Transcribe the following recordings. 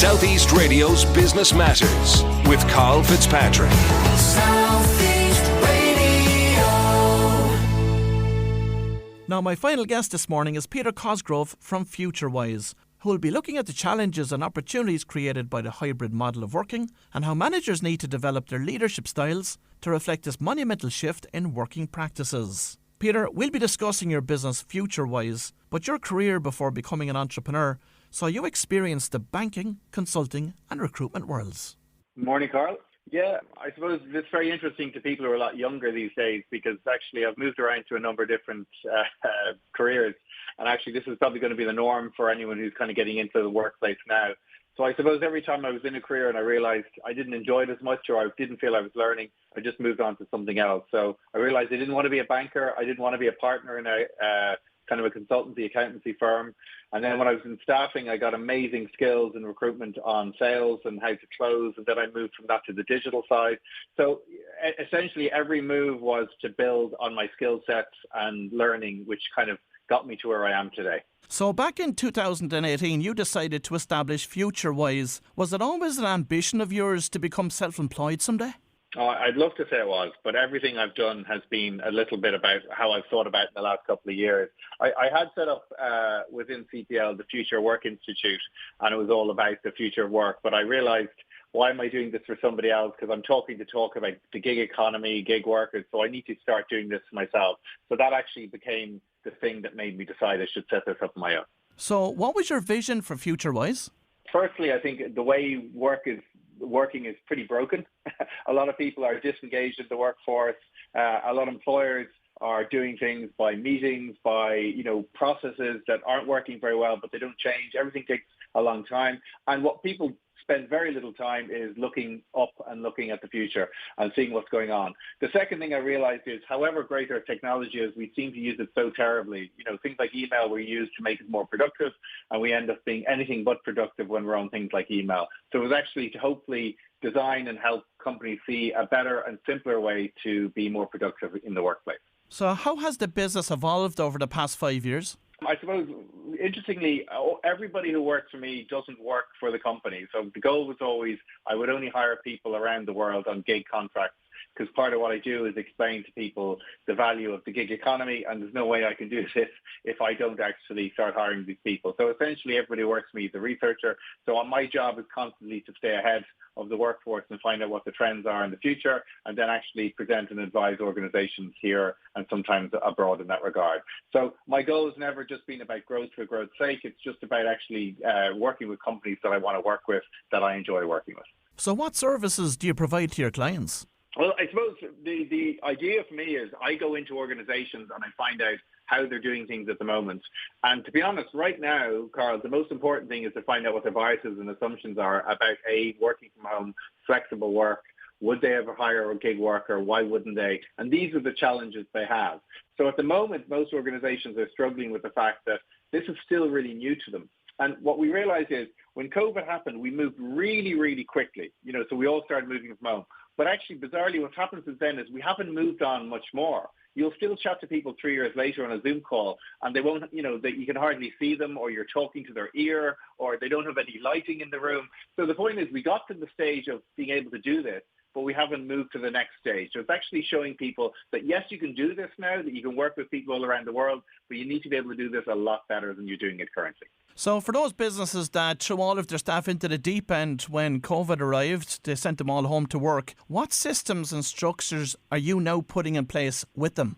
Southeast Radio's Business Matters with Karl Fitzpatrick. Southeast Radio. Now, my final guest this morning is Peter Cosgrove from Futurewise, who will be looking at the challenges and opportunities created by the hybrid model of working and how managers need to develop their leadership styles to reflect this monumental shift in working practices. Peter, we'll be discussing your business Futurewise, but your career before becoming an entrepreneur saw you experience the banking, consulting and recruitment worlds. Morning, Karl. Yeah, I suppose it's very interesting to people who are a lot younger these days because actually I've moved around to a number of different careers, and actually this is probably going to be the norm for anyone who's kind of getting into the workplace now. So I suppose every time I was in a career and I realized I didn't enjoy it as much or I didn't feel I was learning, I just moved on to something else. So I realized I didn't want to be a banker. I didn't want to be a partner in a kind of a consultancy, accountancy firm. And then when I was in staffing, I got amazing skills in recruitment on sales and how to close. And then I moved from that to the digital side. So essentially every move was to build on my skill sets and learning, which kind of got me to where I am today. So back in 2018, you decided to establish Futurewise. Was it always an ambition of yours to become self-employed someday? Oh, I'd love to say it was, but everything I've done has been a little bit about how I've thought about it in the last couple of years. I had set up within CPL the Future Work Institute, and it was all about the future of work. But I realized, why am I doing this for somebody else? Because I'm talk about the gig economy, gig workers, so I need to start doing this myself. So that actually became the thing that made me decide I should set this up on my own. So what was your vision for Futurewise? Firstly, I think the way working is pretty broken. A lot of people are disengaged in the workforce. A lot of employers are doing things by meetings, by processes that aren't working very well, but they don't change. Everything takes a long time. And what people spend very little time is looking up and looking at the future and seeing what's going on. The second thing I realized is, however great our technology is, we seem to use it so terribly. Things like email we use to make it more productive, and we end up being anything but productive when we're on things like email. So it was actually to hopefully design and help companies see a better and simpler way to be more productive in the workplace. So how has the business evolved over the past 5 years? I suppose, interestingly, everybody who works for me doesn't work for the company. So the goal was always I would only hire people around the world on gig contracts, because part of what I do is explain to people the value of the gig economy, and there's no way I can do this if I don't actually start hiring these people. So essentially everybody who works for me is a researcher. So my job is constantly to stay ahead of the workforce and find out what the trends are in the future, and then actually present and advise organizations here and sometimes abroad in that regard. So my goal has never just been about growth for growth's sake. It's just about actually working with companies that I want to work with, that I enjoy working with. So what services do you provide to your clients? Well, I suppose the idea for me is I go into organizations and I find out how they're doing things at the moment. And to be honest, right now, Karl, the most important thing is to find out what their biases and assumptions are about working from home, flexible work. Would they ever hire a gig worker? Why wouldn't they? And these are the challenges they have. So at the moment, most organizations are struggling with the fact that this is still really new to them. And what we realized is when COVID happened, we moved really, really quickly. So we all started moving from home. But actually, bizarrely, what happens since then is we haven't moved on much more. You'll still chat to people 3 years later on a Zoom call, and they won't, you can hardly see them, or you're talking to their ear, or they don't have any lighting in the room. So the point is we got to the stage of being able to do this, but we haven't moved to the next stage. So it's actually showing people that, yes, you can do this now, that you can work with people all around the world, but you need to be able to do this a lot better than you're doing it currently. So for those businesses that threw all of their staff into the deep end when COVID arrived, they sent them all home to work, what systems and structures are you now putting in place with them?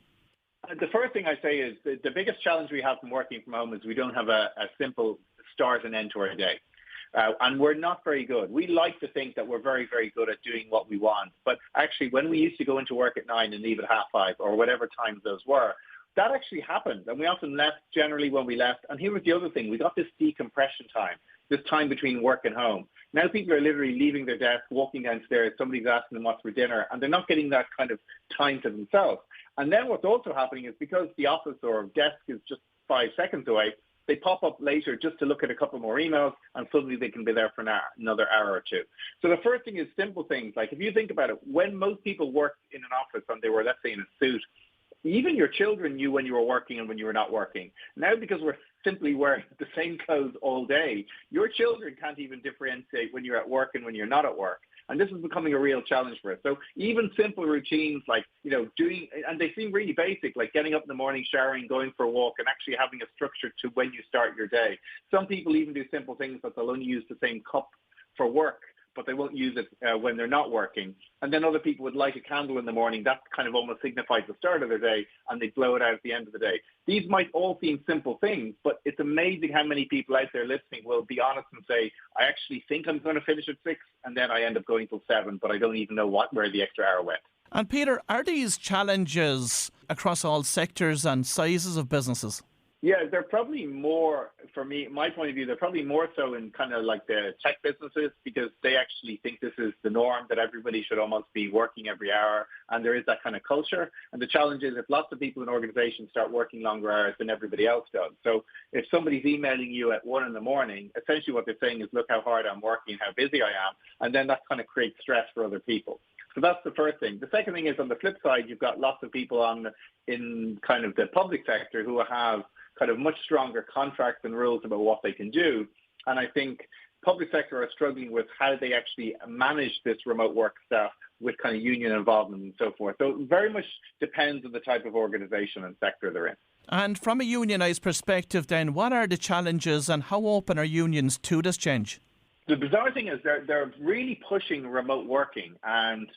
The first thing I say is the biggest challenge we have from working from home is we don't have a simple start and end to our day. And we're not very good. We like to think that we're very, very good at doing what we want. But actually, when we used to go into work at 9 and leave at 5:30 or whatever times those were, that actually happened. And we often left generally when we left. And here was the other thing. We got this decompression time, this time between work and home. Now people are literally leaving their desk, walking downstairs. Somebody's asking them what's for dinner, and they're not getting that kind of time to themselves. And then what's also happening is because the office or desk is just 5 seconds away, they pop up later just to look at a couple more emails, and suddenly they can be there for another hour or two. So the first thing is simple things. Like if you think about it, when most people worked in an office and they were, let's say, in a suit, even your children knew when you were working and when you were not working. Now, because we're simply wearing the same clothes all day, your children can't even differentiate when you're at work and when you're not at work. And this is becoming a real challenge for us. So even simple routines like, doing, and they seem really basic, like getting up in the morning, showering, going for a walk, and actually having a structure to when you start your day. Some people even do simple things that they'll only use the same cup for work, but they won't use it when they're not working. And then other people would light a candle in the morning. That kind of almost signifies the start of their day, and they blow it out at the end of the day. These might all seem simple things, but it's amazing how many people out there listening will be honest and say, I actually think I'm going to finish at 6, and then I end up going till 7, but I don't even know where the extra hour went. And Peter, are these challenges across all sectors and sizes of businesses? Yeah, they're probably more, for me, my point of view, they're probably more so in kind of like the tech businesses, because they actually think this is the norm, that everybody should almost be working every hour, and there is that kind of culture. And the challenge is if lots of people in organizations start working longer hours than everybody else does. So if somebody's emailing you at 1 a.m, essentially what they're saying is, look how hard I'm working, how busy I am, and then that kind of creates stress for other people. So that's the first thing. The second thing is, on the flip side, you've got lots of people in kind of the public sector who have kind of much stronger contracts and rules about what they can do. And I think public sector are struggling with how they actually manage this remote work stuff with kind of union involvement and so forth. So it very much depends on the type of organization and sector they're in. And from a unionised perspective then, what are the challenges and how open are unions to this change? The bizarre thing is they're really pushing remote working, and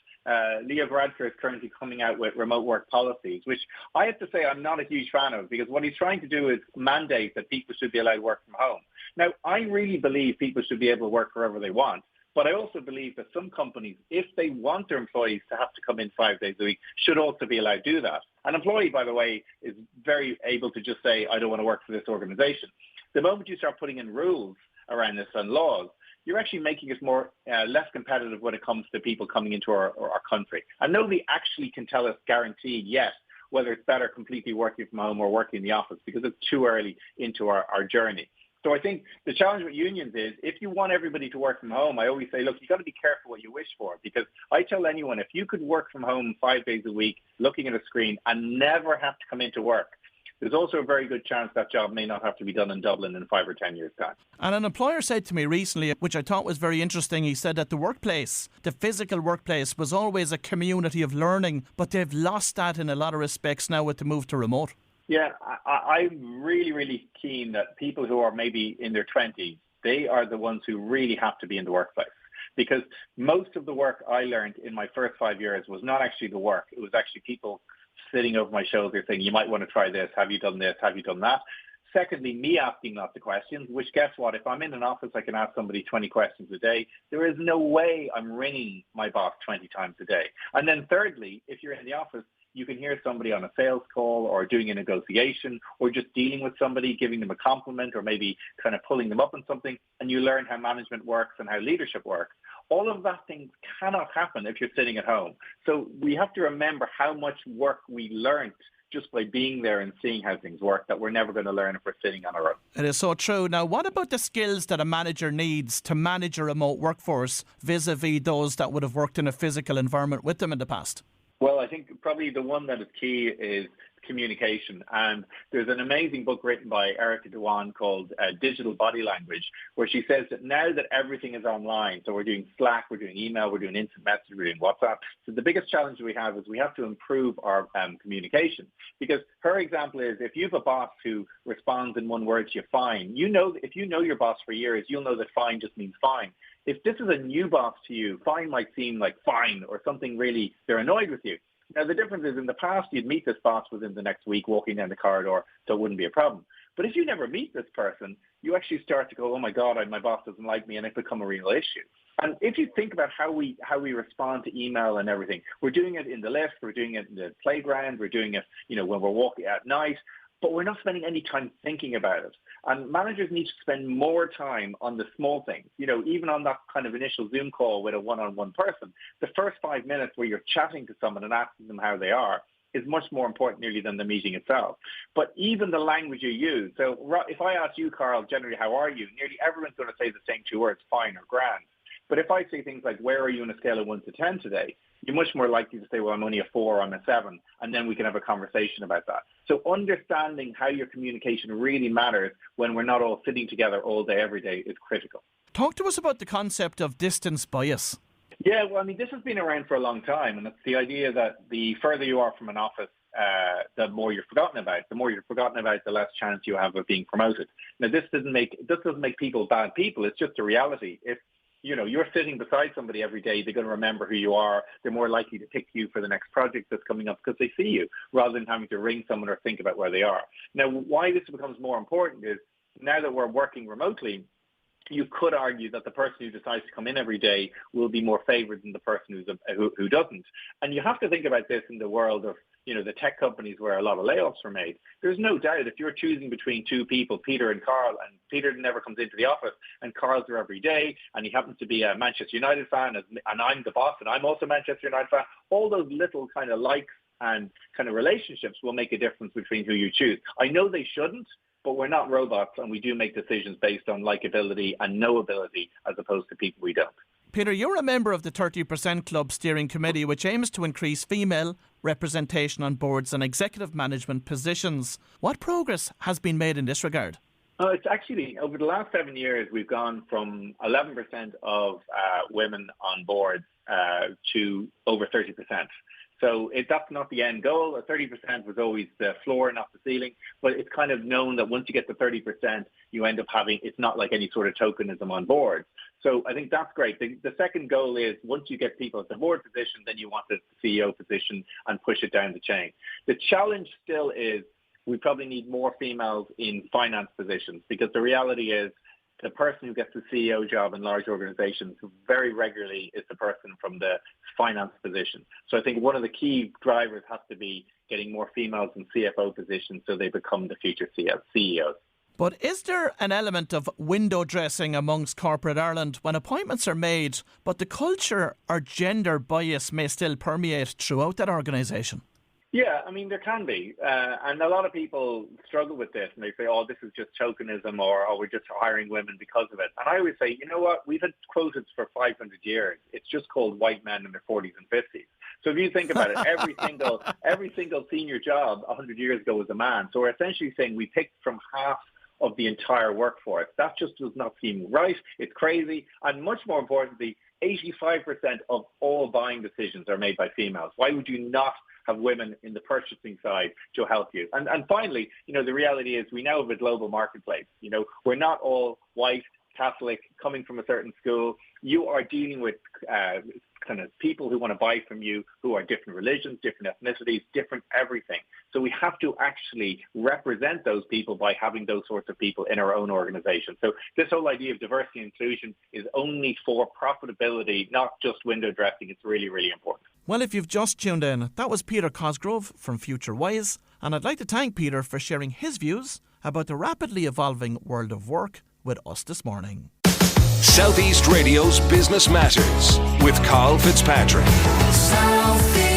Leo Varadkar is currently coming out with remote work policies, which I have to say I'm not a huge fan of, because what he's trying to do is mandate that people should be allowed to work from home. Now, I really believe people should be able to work wherever they want, but I also believe that some companies, if they want their employees to have to come in 5 days a week, should also be allowed to do that. An employee, by the way, is very able to just say, I don't want to work for this organization. The moment you start putting in rules around this and laws, you're actually making it more less competitive when it comes to people coming into our country. And nobody actually can tell us guaranteed yet whether it's better completely working from home or working in the office, because it's too early into our journey. So I think the challenge with unions is, if you want everybody to work from home, I always say, look, you've got to be careful what you wish for, because I tell anyone, if you could work from home 5 days a week, looking at a screen and never have to come into work, there's also a very good chance that job may not have to be done in Dublin in 5 or 10 years' time. And an employer said to me recently, which I thought was very interesting, he said that the workplace, the physical workplace, was always a community of learning, but they've lost that in a lot of respects now with the move to remote. Yeah, I'm really, really keen that people who are maybe in their 20s, they are the ones who really have to be in the workplace. Because most of the work I learned in my first 5 years was not actually the work. It was actually people sitting over my shoulder saying, you might want to try this. Have you done this? Have you done that? Secondly, me asking lots of questions, which guess what? If I'm in an office, I can ask somebody 20 questions a day. There is no way I'm ringing my boss 20 times a day. And then thirdly, if you're in the office, you can hear somebody on a sales call or doing a negotiation or just dealing with somebody, giving them a compliment or maybe kind of pulling them up on something, and you learn how management works and how leadership works. All of that things cannot happen if you're sitting at home. So we have to remember how much work we learned just by being there and seeing how things work that we're never going to learn if we're sitting on our own. It is so true. Now, what about the skills that a manager needs to manage a remote workforce vis-a-vis those that would have worked in a physical environment with them in the past? Well, I think probably the one that is key is communication. And there's an amazing book written by Erica Dewan called Digital Body Language, where she says that now that everything is online, so we're doing Slack, we're doing email, we're doing instant message, we're doing WhatsApp. So the biggest challenge we have is we have to improve our communication. Because her example is, if you have a boss who responds in one word to you, fine, if you know your boss for years, you'll know that fine just means fine. If this is a new boss to you, fine might seem like fine or something really, they're annoyed with you. Now, the difference is in the past, you'd meet this boss within the next week walking down the corridor, so it wouldn't be a problem. But if you never meet this person, you actually start to go, oh, my God, my boss doesn't like me, and it become a real issue. And if you think about how we respond to email and everything, we're doing it in the lift, we're doing it in the playground, we're doing it, when we're walking at night, but we're not spending any time thinking about it. And managers need to spend more time on the small things. Even on that kind of initial Zoom call with a one-on-one person, the first 5 minutes where you're chatting to someone and asking them how they are is much more important nearly than the meeting itself. But even the language you use. So if I ask you, Karl, generally, how are you? Nearly everyone's going to say the same 2 words, fine or grand. But if I say things like, where are you on a scale of 1 to 10 today? you're much more likely to say, well, I'm only a 4, I'm a 7, and then we can have a conversation about that. So understanding how your communication really matters when we're not all sitting together all day, every day is critical. Talk to us about the concept of distance bias. Yeah, well, I mean, this has been around for a long time, and it's the idea that the further you are from an office, the more you're forgotten about. The more you're forgotten about, the less chance you have of being promoted. Now, this doesn't make people bad people. It's just a reality. If you're sitting beside somebody every day, they're going to remember who you are. They're more likely to pick you for the next project that's coming up because they see you, rather than having to ring someone or think about where they are. Now, why this becomes more important is now that we're working remotely, you could argue that the person who decides to come in every day will be more favored than the person who doesn't. And you have to think about this in the world of, the tech companies where a lot of layoffs are made. There's no doubt if you're choosing between two people, Peter and Karl, and Peter never comes into the office and Karl's there every day, and he happens to be a Manchester United fan, and I'm the boss, and I'm also a Manchester United fan, all those little kind of likes and kind of relationships will make a difference between who you choose. I know they shouldn't, but we're not robots, and we do make decisions based on likability and knowability as opposed to people we don't. Peter, you're a member of the 30% Club steering committee, which aims to increase female representation on boards and executive management positions. What progress has been made in this regard? It's actually, over the last 7 years, we've gone from 11% of women on boards to over 30%. So that's not the end goal. 30% was always the floor, not the ceiling. But it's kind of known that once you get to 30%, you end up having, it's not like any sort of tokenism on board. So I think that's great. The second goal is once you get people at the board position, then you want the CEO position and push it down the chain. The challenge still is we probably need more females in finance positions, because the reality is the person who gets the CEO job in large organizations very regularly is the person from the finance position. So I think one of the key drivers has to be getting more females in CFO positions so they become the future CEOs. But is there an element of window dressing amongst corporate Ireland when appointments are made, but the culture or gender bias may still permeate throughout that organisation? Yeah, I mean, there can be. And a lot of people struggle with this, and they say, oh, this is just tokenism, or we're just hiring women because of it. And I always say, you know what? We've had quotas for 500 years. It's just called white men in their 40s and 50s. So if you think about it, every single senior job 100 years ago was a man. So we're essentially saying we picked from half of the entire workforce. That just does not seem right. It's crazy. And much more importantly, 85% of all buying decisions are made by females. Why would you not have women in the purchasing side to help you? And finally, the reality is we now have a global marketplace. We're not all white, Catholic, coming from a certain school. You are dealing with kind of people who want to buy from you who are different religions, different ethnicities, different everything. So we have to actually represent those people by having those sorts of people in our own organization. So this whole idea of diversity and inclusion is only for profitability, not just window dressing. It's really, really important. Well, if you've just tuned in, that was Peter Cosgrove from Futurewise, and I'd like to thank Peter for sharing his views about the rapidly evolving world of work with us this morning. Southeast Radio's Business Matters with Karl Fitzpatrick. Southeast.